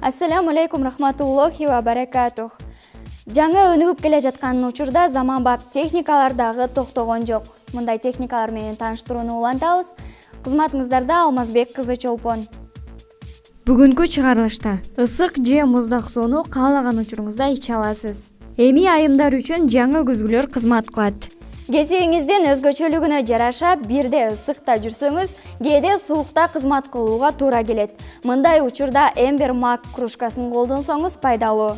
Ассаламу алейкум рахматуллахи ва баракатух. Жаңа өнүгүп келе жаткан учурда заманбап техникалардагы токтогон жок. Мындай техникалар менен тааныштырууну улантабыз. Кызматыңыздарда Алмазбек кызы Чолпон. Бүгүнкү чыгарылышта ысык же муздак сууну каалаган учуруңузда иче аласыз. Эми айымдар үчүн жаңы көзгүлөр кызмат кылат. Кесибиңиздин өзгөчөлүгүнө жараша бирде ысыкта жүрсөңүз, кээде суукта кызмат кылууга туура келет. Мындай учурда Эмбер Мак кружкасын колдонсоңуз пайдалуу.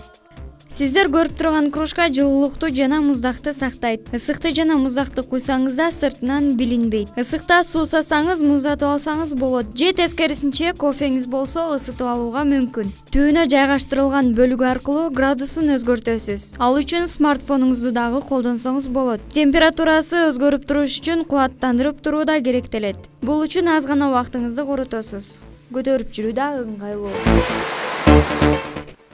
Сиздер көрүп турган кружка жылуулукту жана муздакты сактайт. Ысыкты жана муздакты куйсаңыз да сыртынан билинбейт. Ысыкта суусасаңыз, муздатып алсаңыз болот. Же тескерисинче кофеңиз болсо ысытып алууга мүмкүн. Түбүнө жайгаштырылган бөлүгү аркылуу градусын өзгөртөсүз. Ал үчүн смартфонуңузду дагы колдонсоңуз болот. Температурасы өзгөрүп туруш үчүн кубаттандырып туруу да керектелет. Бул үчүн аз гана убактыңызды коротосуз. Көтөрүп жүрүү да ыңгайлуу.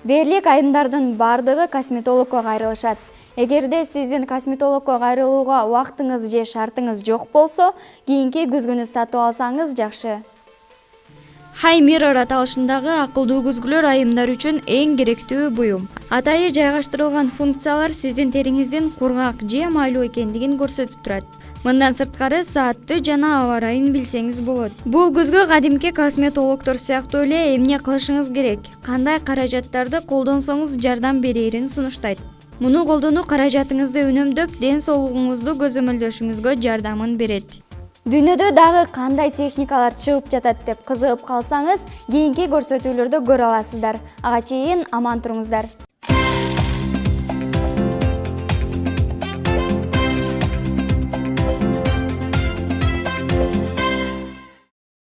Дээрлик айымдардын бардыгы косметологко кайрылышат. Эгерде сиздин косметологко кайрылууга убактыңыз же шартыңыз жок болсо, кийинки күзгүнү сатып алсаңыз жакшы. High Mirror аталышындагы акылдуу күзгүлөр айымдар үчүн эң керектүү буюм. Атайы жайгаштырылган функциялар сиздин териңиздин кургак же майлуу экендигин көрсөтүп турат. Мындан сырткары саатты жана аба ырайын билсеңиз болот. Бул күзгү кадимки косметологдор сыяктуу эле эмне кылышыңыз керек, кандай каражаттарды колдонсоңуз жардам берерин сунуштайт. Муну колдонуу каражатыңызды үнөмдөп, ден соолугуңузду көзөмөлдөшүңүзгө жардамын берет. Дүйнөдө дагы кандай техникалар чыгып жатат деп кызыгып калсаңыз, кийинки көрсөтүүлөрдө көрө аласыздар. Ага чейин аман туруңуздар.